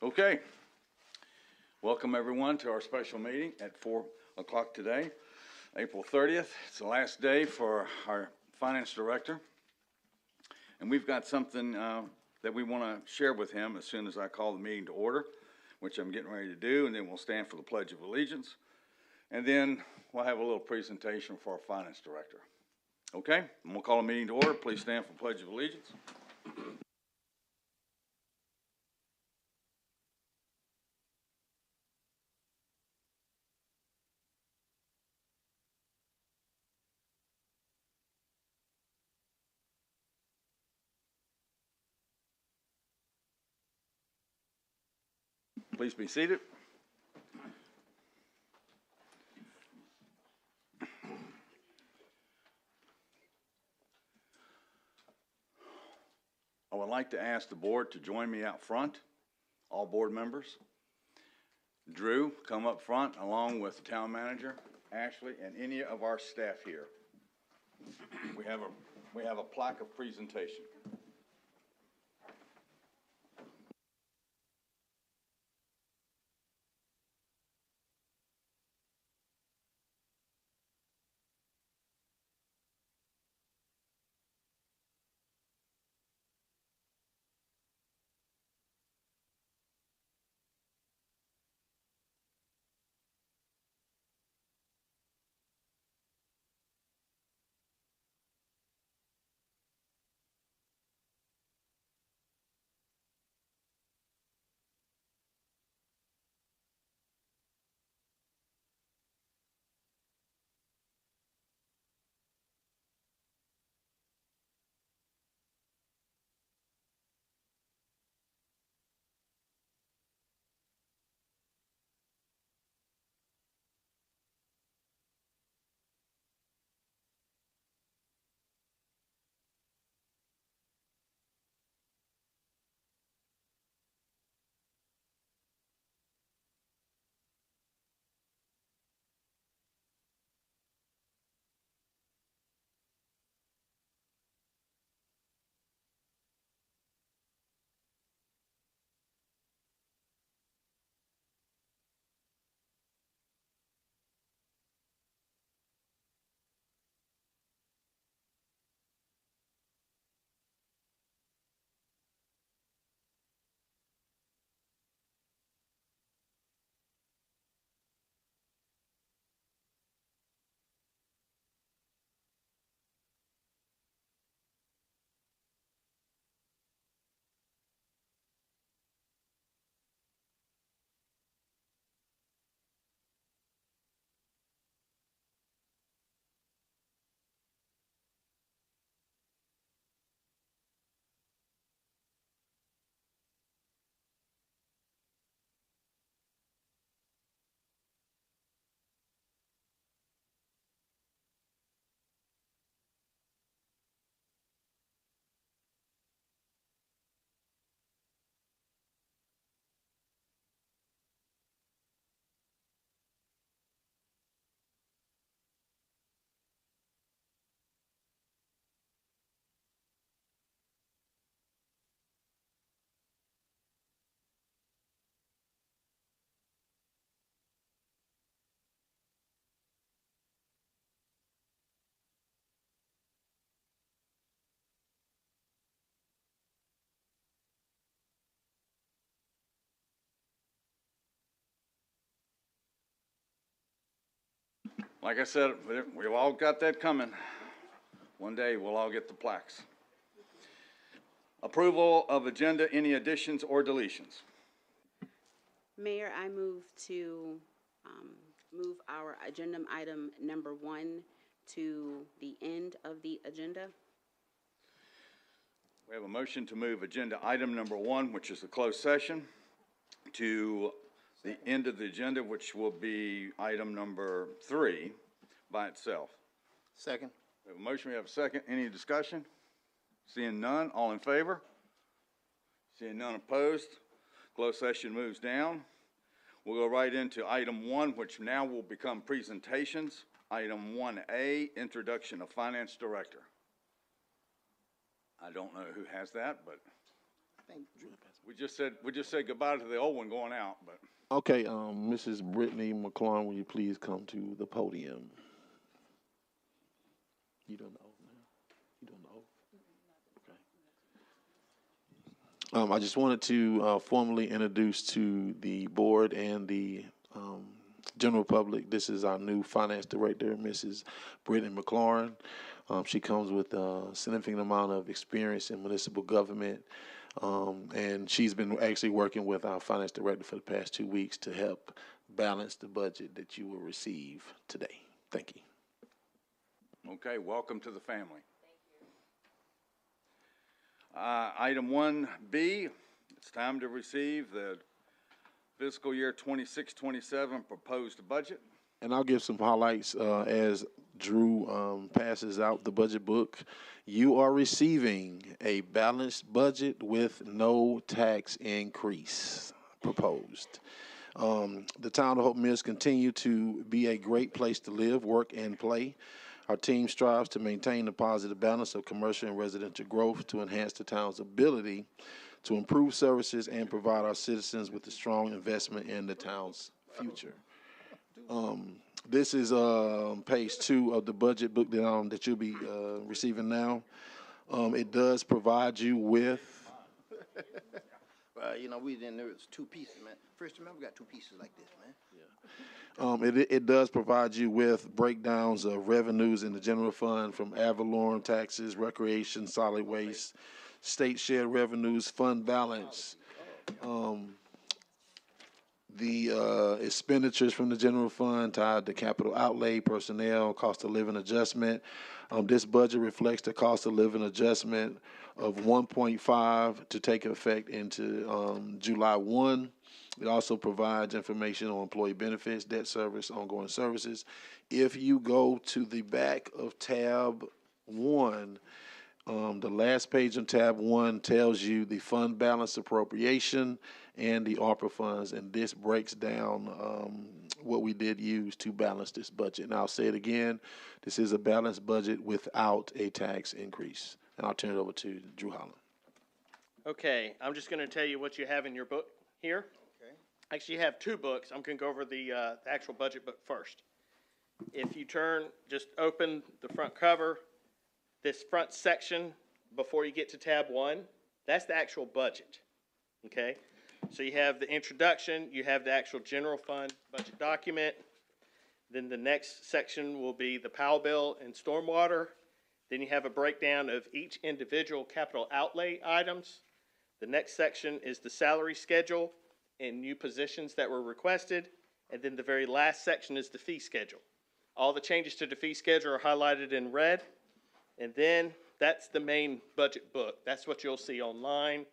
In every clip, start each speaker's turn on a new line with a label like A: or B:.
A: Okay. Welcome everyone to our special meeting at 4 o'clock today, April 30th. It's the last day for our finance director. And we've got something that we want to share with him as soon as I call the meeting to order, which I'm getting ready to do, and then we'll stand for the Pledge of Allegiance. And then we'll have a little presentation for our finance director. Okay, and we'll call the meeting to order. Please stand for Pledge of Allegiance. Please be seated. I would like to ask the board to join me out front, all board members. Drew, come up front along with the town manager, Ashley, and any of our staff here. We have a plaque of presentation. Like I said, we've all got that coming. One day we'll all get the plaques. Approval of agenda, any additions or deletions?
B: Mayor, I move to move our agenda item number 1 to the end of the agenda.
A: We have a motion to move agenda item number 1, which is the closed session, to the end of the agenda, which will be item number 3 by itself.
C: Second.
A: We have a motion, we have a second. Any discussion? Seeing none, all in favor? Seeing none opposed, closed session moves down. We'll go right into item 1, which now will become presentations. Item 1A, introduction of finance director. I don't know who has that, but We just said goodbye to the old one going out, but.
C: Okay, Mrs. Brittany McClung, will you please come to the podium? You don't know now? You don't know? Okay. I just wanted to formally introduce to the board and the general public, this is our new finance director, Mrs. Brittany McLaurin. She comes with a significant amount of experience in municipal government. And she's been actually working with our finance director for the past 2 weeks to help balance the budget that you will receive today. Thank you.
A: Okay, welcome to the family. Thank you. Item 1B, it's time to receive the fiscal year 26-27 proposed budget.
C: And I'll give some highlights as Drew passes out the budget book. You are receiving a balanced budget with no tax increase proposed. The town of Hope Mills continue to be a great place to live, work, and play. Our team strives to maintain a positive balance of commercial and residential growth to enhance the town's ability to improve services and provide our citizens with a strong investment in the town's future. This is page 2 of the budget book that you'll be receiving now. It does provide you with.
D: You know, we didn't know it was 2 pieces, man. First, remember, we got 2 pieces like this, man.
C: It does provide you with breakdowns of revenues in the general fund from ad valorem taxes, recreation, solid waste, state share revenues, fund balance. The expenditures from the general fund tied to capital outlay, personnel, cost of living adjustment. This budget reflects the cost of living adjustment of 1.5 to take effect into July 1. It also provides information on employee benefits, debt service, ongoing services. If you go to the back of tab 1, the last page of tab 1 tells you the fund balance appropriation and the ARPA funds, and this breaks down what we did use to balance this budget. And I'll say it again, this is a balanced budget without a tax increase. And I'll turn it over to Drew Holland.
E: Okay, I'm just going to tell you what you have in your book here.
D: Okay.
E: Actually, you have 2 books. I'm going to go over the actual budget book first. If you just open the front cover, this front section before you get to tab 1, that's the actual budget, okay? So you have the introduction, you have the actual general fund budget document, then the next section will be the Powell bill and stormwater, then you have a breakdown of each individual capital outlay items. The next section is the salary schedule and new positions that were requested, and then the very last section is the fee schedule. All the changes to the fee schedule are highlighted in red. And then that's the main budget book. That's what you'll see online.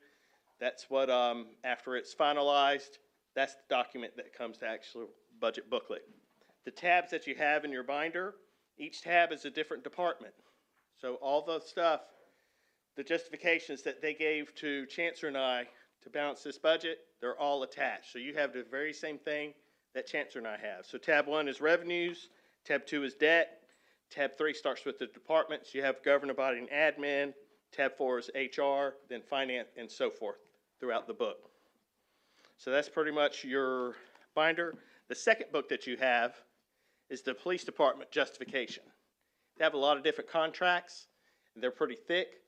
E: That's what, after it's finalized, that's the document that comes to actual budget booklet. The tabs that you have in your binder, each tab is a different department. So all the stuff, the justifications that they gave to Chancellor and I to balance this budget, they're all attached. So you have the very same thing that Chancellor and I have. So tab 1 is revenues, tab 2 is debt, tab 3 starts with the departments. You have governing body and admin. Tab 4 is HR, then finance, and so forth throughout the book. So that's pretty much your binder. The second book that you have is the police department justification. They have a lot of different contracts, and they're pretty thick.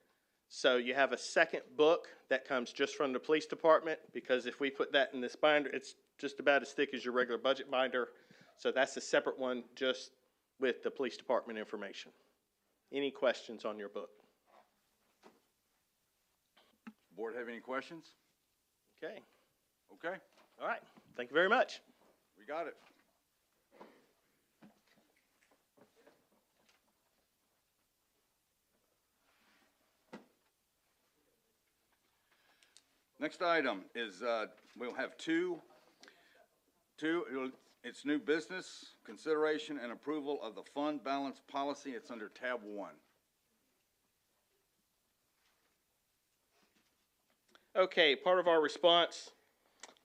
E: So you have a second book that comes just from the police department, because if we put that in this binder, it's just about as thick as your regular budget binder. So that's a separate one just with the police department information. Any questions on your book?
A: Board have any questions?
E: Okay.
A: Okay,
E: All right. Thank you very much.
A: we got it. Next item is, we'll have it's new business, consideration and approval of the fund balance policy. It's under tab 1.
E: Okay, part of our response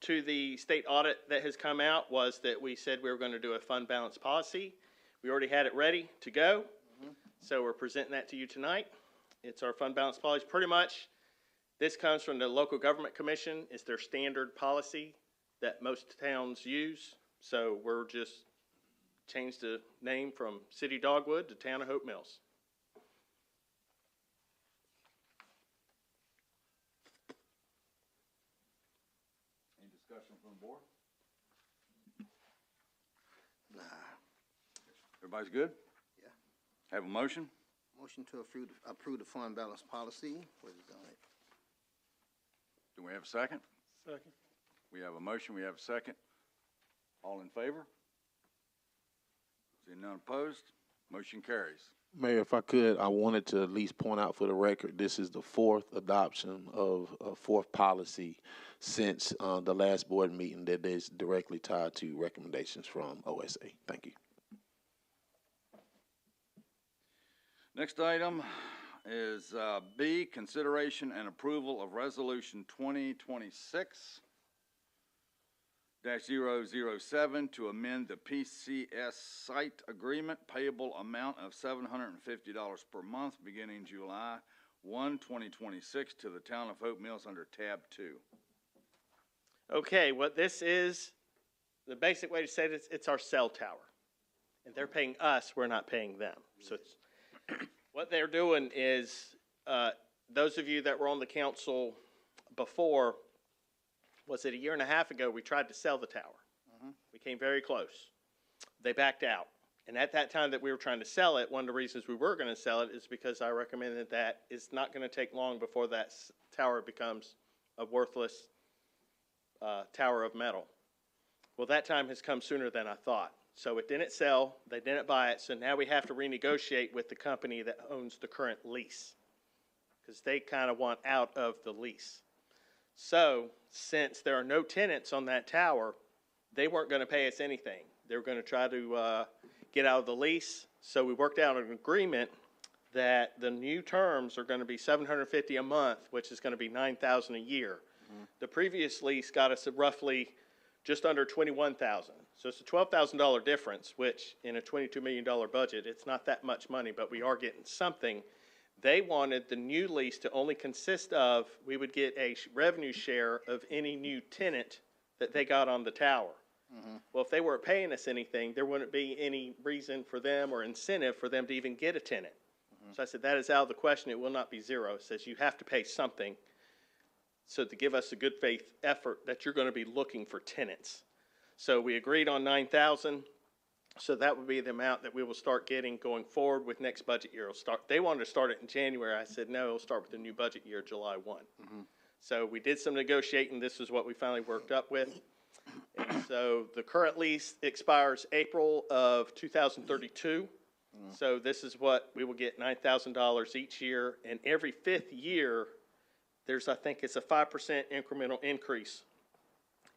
E: to the state audit that has come out was that we said we were going to do a fund balance policy. We already had it ready to go, so we're presenting that to you tonight. It's our fund balance policy. Pretty much This comes from the Local Government Commission. It's their standard policy that most towns use. So we're just changed the name from City Dogwood to Town of Hope Mills.
A: Any discussion from the board?
D: Nah.
A: Everybody's good?
D: Yeah.
A: Have a motion?
D: Motion to approve the fund balance policy. What is on it?
A: Do we have a second?
E: Second.
A: We have a motion, we have a second. All in favor? Seeing none opposed, motion carries.
C: Mayor, if I could, I wanted to at least point out for the record, this is the fourth adoption of a fourth policy since the last board meeting that is directly tied to recommendations from OSA. Thank you.
A: Next item is B, consideration and approval of resolution 2026-007 to amend the PCS site agreement payable amount of $750 per month beginning July 1, 2026 to the Town of Hope Mills under tab 2.
E: Okay, what this is, the basic way to say it is, it's our cell tower. And they're paying us, we're not paying them. So it's, what they're doing is, those of you that were on the council before, was it a year and a half ago, we tried to sell the tower. We came very close. They backed out. And at that time that we were trying to sell it, one of the reasons we were going to sell it is because I recommended that it's not going to take long before that tower becomes a worthless tower of metal. Well, that time has come sooner than I thought. So it didn't sell, they didn't buy it, so now we have to renegotiate with the company that owns the current lease, because they kind of want out of the lease. So, since there are no tenants on that tower, they weren't going to pay us anything. They were going to try to get out of the lease, so we worked out an agreement that the new terms are going to be $750 a month, which is going to be $9,000 a year. The previous lease got us roughly just under $21,000. So it's a $12,000 difference, which in a $22 million budget, it's not that much money, but we are getting something. They wanted the new lease to only consist of, we would get a revenue share of any new tenant that they got on the tower. Well, if they weren't paying us anything, there wouldn't be any reason for them or incentive for them to even get a tenant. So I said, that is out of the question. It will not be zero. It says you have to pay something. So to give us a good faith effort that you're going to be looking for tenants. So we agreed on $9,000. So that would be the amount that we will start getting going forward with next budget year. They wanted to start it in January. I said, no, it'll start with the new budget year, July 1. So we did some negotiating. This is what we finally worked up with. And so the current lease expires April of 2032. So this is what we will get, $9,000 each year. And every fifth year, I think it's a 5% incremental increase.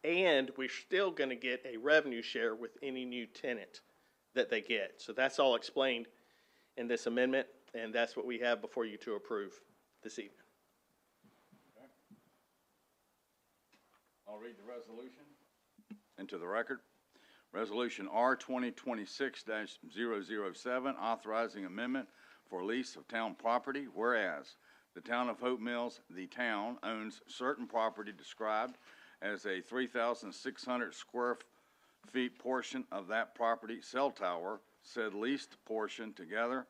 E: And we're still going to get a revenue share with any new tenant that they get. So that's all explained in this amendment, and that's what we have before you to approve this evening.
A: I'll read the resolution into the record. Resolution R 2026-007, authorizing amendment for lease of town property, whereas the Town of Hope Mills, the town, owns certain property described as a 3,600 square feet portion of that property cell tower, said leased portion together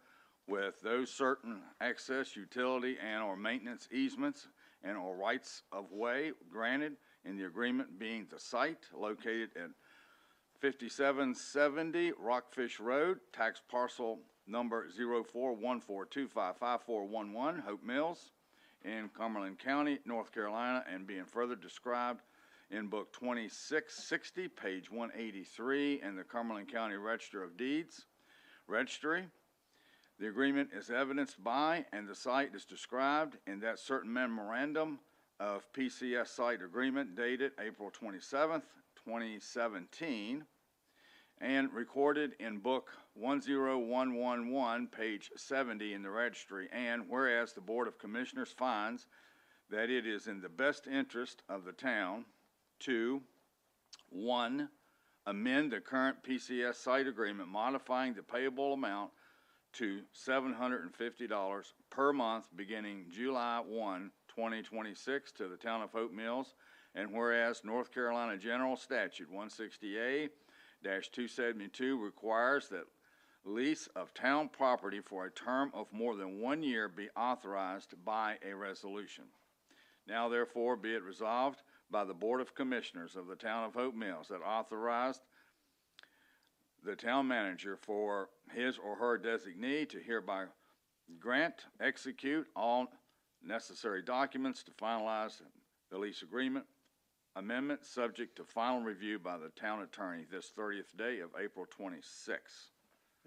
A: with those certain access, utility, and or maintenance easements and or rights of way granted in the agreement being the site located at 5770 Rockfish Road, tax parcel number 0414255411, Hope Mills, in Cumberland County, North Carolina, and being further described in Book 2660, page 183, in the Cumberland County Register of Deeds Registry. The agreement is evidenced by, and the site is described in that certain memorandum of PCS site agreement dated April 27th, 2017, and recorded in Book 10111, page 70 in the registry. And whereas the Board of Commissioners finds that it is in the best interest of the town to, 1, amend the current PCS site agreement modifying the payable amount to $750 per month beginning July 1, 2026 to the town of Hope Mills, and whereas North Carolina General Statute 160A-272 requires that lease of town property for a term of more than 1 year be authorized by a resolution. Now therefore be it resolved by the Board of Commissioners of the town of Hope Mills that authorized the town manager for his or her designee to hereby grant, execute all necessary documents to finalize the lease agreement amendment, subject to final review by the town attorney this 30th day of April 26.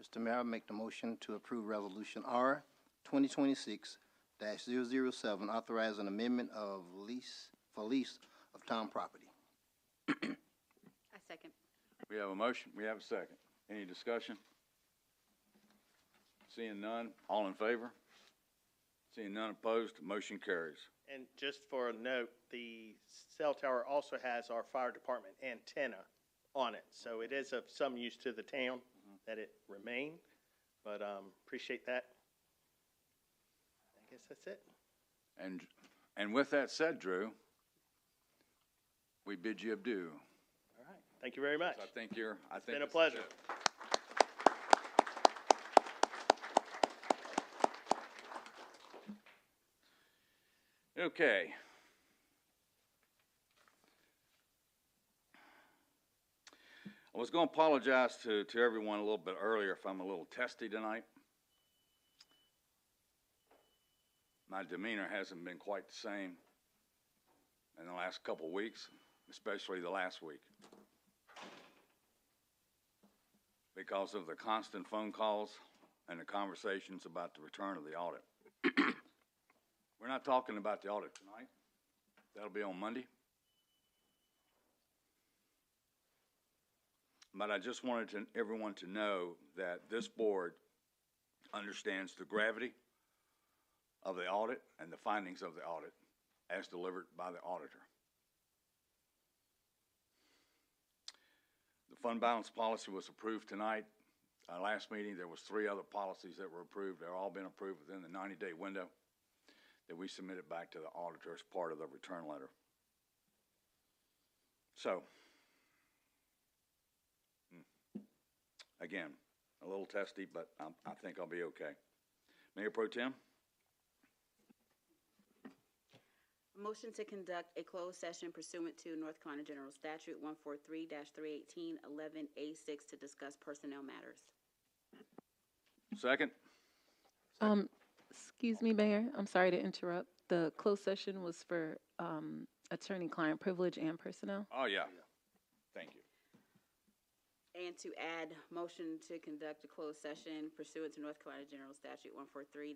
D: Mr. Mayor, I make the motion to approve Resolution R 2026-007, authorizing amendment of lease of town property.
B: I second.
A: We have a motion, we have a second. Any discussion? Seeing none, all in favor? Seeing none opposed, motion carries.
E: And just for a note, the cell tower also has our fire department antenna on it. So it is of some use to the town that it remain, but appreciate that. I guess that's it.
A: And with that said, Drew, we bid you adieu.
E: All right. Thank you very much.
A: I think it's
E: been a pleasure.
A: Okay. I was going to apologize to everyone a little bit earlier if I'm a little testy tonight. My demeanor hasn't been quite the same in the last couple weeks, especially the last week, because of the constant phone calls and the conversations about the return of the audit. We're not talking about the audit tonight. That'll be on Monday. But I just wanted everyone to know that this board understands the gravity of the audit and the findings of the audit as delivered by the auditor. The fund balance policy was approved tonight. Last meeting, there was 3 other policies that were approved. They're all been approved within the 90-day window that we submitted back to the auditor as part of the return letter. So, again, a little testy, but I think I'll be okay. Mayor Pro Tem?
B: A motion to conduct a closed session pursuant to North Carolina General Statute 143-318, 11A6 to discuss personnel matters.
A: Second?
F: Excuse me, Mayor, I'm sorry to interrupt. The closed session was for attorney-client privilege and personnel.
A: Oh, yeah. Thank you.
B: And to add, motion to conduct a closed session pursuant to North Carolina General Statute 143-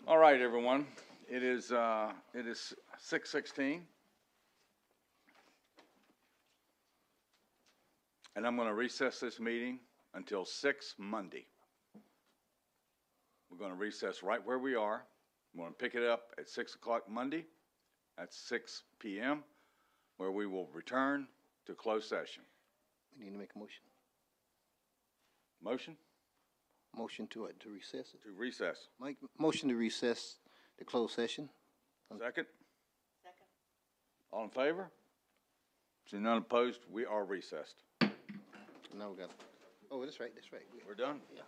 A: All right, everyone. It is 6:16. And I'm going to recess this meeting until 6 Monday. We're going to recess right where we are. We're going to pick it up at 6 o'clock Monday at 6 p.m., where we will return to closed session.
D: We need to make a motion.
A: Motion?
D: Motion to recess it.
A: To recess.
D: Motion to recess the closed session.
A: Second? Second. All in favor? Seeing none opposed, we are recessed.
D: Now we got, oh, that's right.
A: We're done?
D: Yeah.